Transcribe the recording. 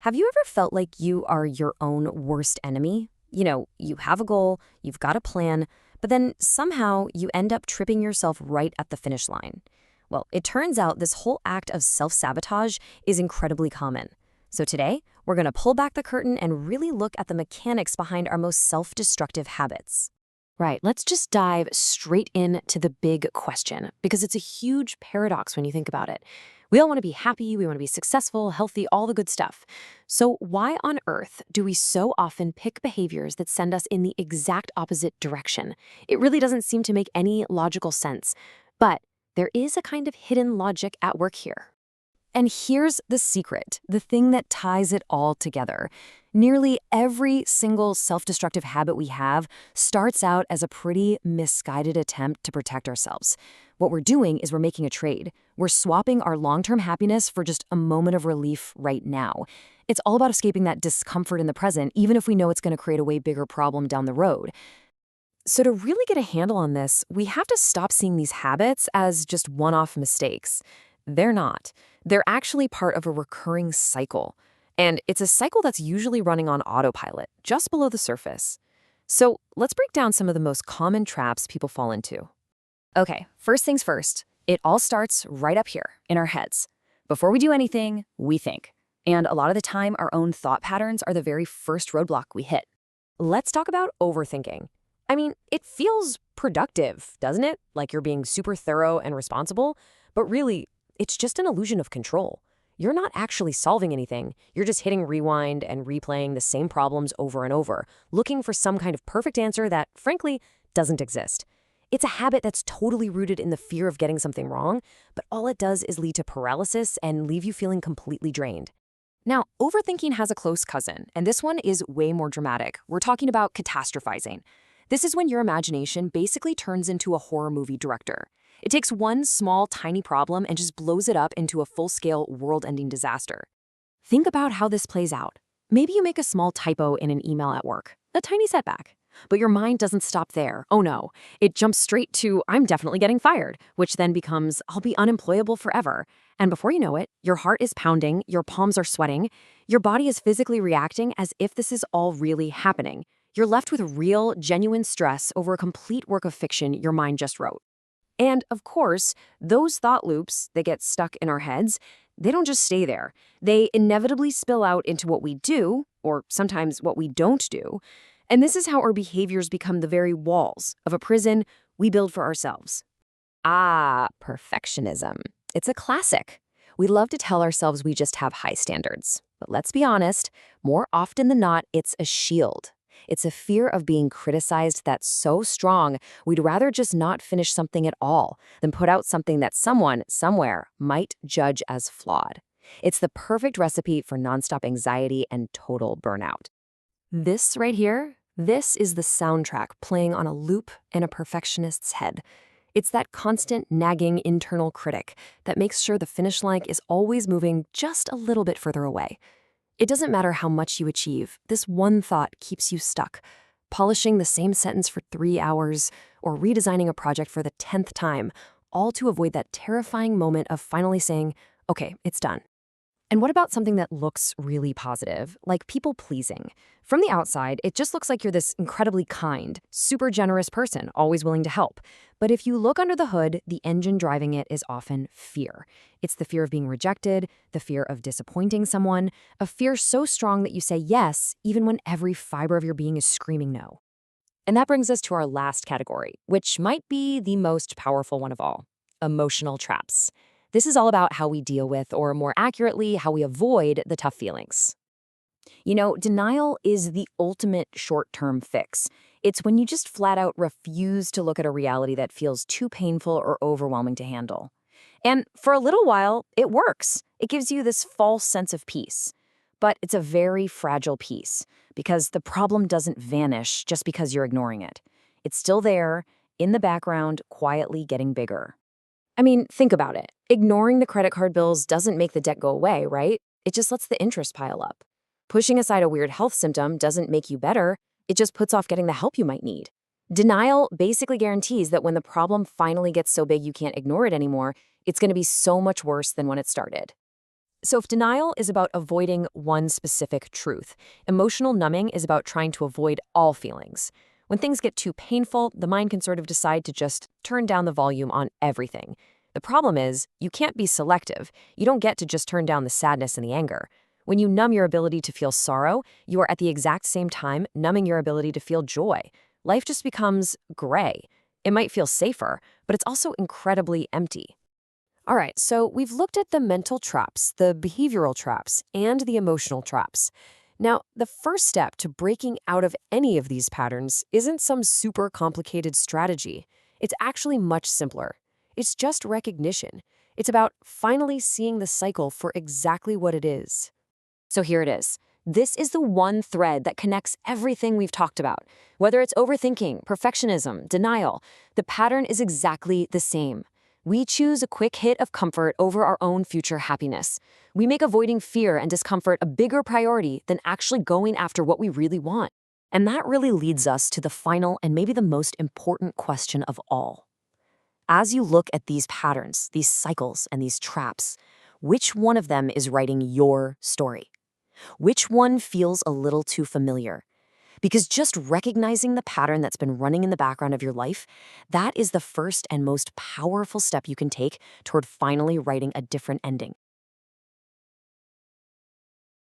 Have you ever felt like you are your own worst enemy? You have a goal, you've got a plan, but then somehow you end up tripping yourself right at the finish line. Well, it turns out this whole act of self-sabotage is incredibly common. So today, we're going to pull back the curtain and really look at the mechanics behind our most self-destructive habits. Right, let's just dive straight into the big question because it's a huge paradox when you think about it. We all want to be happy, we want to be successful, healthy, all the good stuff. So, why on earth do we so often pick behaviors that send us in the exact opposite direction? It really doesn't seem to make any logical sense. But there is a kind of hidden logic at work here. And here's the secret, the thing that ties it all together. Nearly every single self-destructive habit we have starts out as a pretty misguided attempt to protect ourselves. What we're doing is we're making a trade. We're swapping our long-term happiness for just a moment of relief right now. It's all about escaping that discomfort in the present, even if we know it's going to create a way bigger problem down the road. So to really get a handle on this, we have to stop seeing these habits as just one-off mistakes. They're not. They're actually part of a recurring cycle. And it's a cycle that's usually running on autopilot, just below the surface. So let's break down some of the most common traps people fall into. Okay, first things first, it all starts right up here in our heads. Before we do anything, we think. And a lot of the time, our own thought patterns are the very first roadblock we hit. Let's talk about overthinking. I mean, it feels productive, doesn't it? Like you're being super thorough and responsible, but really, it's just an illusion of control. You're not actually solving anything. You're just hitting rewind and replaying the same problems over and over, looking for some kind of perfect answer that, frankly, doesn't exist. It's a habit that's totally rooted in the fear of getting something wrong, but all it does is lead to paralysis and leave you feeling completely drained. Now, overthinking has a close cousin, and this one is way more dramatic. We're talking about catastrophizing. This is when your imagination basically turns into a horror movie director. It takes one small, tiny problem and just blows it up into a full-scale, world-ending disaster. Think about how this plays out. Maybe you make a small typo in an email at work, a tiny setback. But your mind doesn't stop there. Oh no, it jumps straight to, I'm definitely getting fired, which then becomes, I'll be unemployable forever. And before you know it, your heart is pounding, your palms are sweating, your body is physically reacting as if this is all really happening. You're left with real, genuine stress over a complete work of fiction your mind just wrote. And of course, those thought loops that get stuck in our heads, they don't just stay there. They inevitably spill out into what we do, or sometimes what we don't do. And this is how our behaviors become the very walls of a prison we build for ourselves. Ah, perfectionism. It's a classic. We love to tell ourselves we just have high standards. But let's be honest, more often than not, it's a shield. It's a fear of being criticized that's so strong, we'd rather just not finish something at all than put out something that someone, somewhere, might judge as flawed. It's the perfect recipe for nonstop anxiety and total burnout. This right here, this is the soundtrack playing on a loop in a perfectionist's head. It's that constant nagging internal critic that makes sure the finish line is always moving just a little bit further away. It doesn't matter how much you achieve, this one thought keeps you stuck. Polishing the same sentence for 3 hours or redesigning a project for the 10th time, all to avoid that terrifying moment of finally saying, okay, it's done. And what about something that looks really positive, like people-pleasing? From the outside, it just looks like you're this incredibly kind, super generous person, always willing to help. But if you look under the hood, the engine driving it is often fear. It's the fear of being rejected, the fear of disappointing someone, a fear so strong that you say yes, even when every fiber of your being is screaming no. And that brings us to our last category, which might be the most powerful one of all, emotional traps. This is all about how we deal with, or more accurately, how we avoid the tough feelings. Denial is the ultimate short-term fix. It's when you just flat out refuse to look at a reality that feels too painful or overwhelming to handle. And for a little while, it works. It gives you this false sense of peace. But it's a very fragile peace, because the problem doesn't vanish just because you're ignoring it. It's still there, in the background, quietly getting bigger. I mean, think about it. Ignoring the credit card bills doesn't make the debt go away, right? It just lets the interest pile up. Pushing aside a weird health symptom doesn't make you better. It just puts off getting the help you might need. Denial basically guarantees that when the problem finally gets so big you can't ignore it anymore, it's going to be so much worse than when it started. So if denial is about avoiding one specific truth, emotional numbing is about trying to avoid all feelings. When things get too painful, the mind can sort of decide to just turn down the volume on everything. The problem is, you can't be selective. You don't get to just turn down the sadness and the anger. When you numb your ability to feel sorrow, you are at the exact same time numbing your ability to feel joy. Life just becomes gray. It might feel safer, but it's also incredibly empty. All right, so we've looked at the mental traps, the behavioral traps, and the emotional traps. Now, the first step to breaking out of any of these patterns isn't some super complicated strategy. It's actually much simpler. It's just recognition. It's about finally seeing the cycle for exactly what it is. So here it is. This is the one thread that connects everything we've talked about. Whether it's overthinking, perfectionism, denial, the pattern is exactly the same. We choose a quick hit of comfort over our own future happiness. We make avoiding fear and discomfort a bigger priority than actually going after what we really want. And that really leads us to the final and maybe the most important question of all. As you look at these patterns, these cycles, and these traps, which one of them is writing your story? Which one feels a little too familiar? Because just recognizing the pattern that's been running in the background of your life, that is the first and most powerful step you can take toward finally writing a different ending.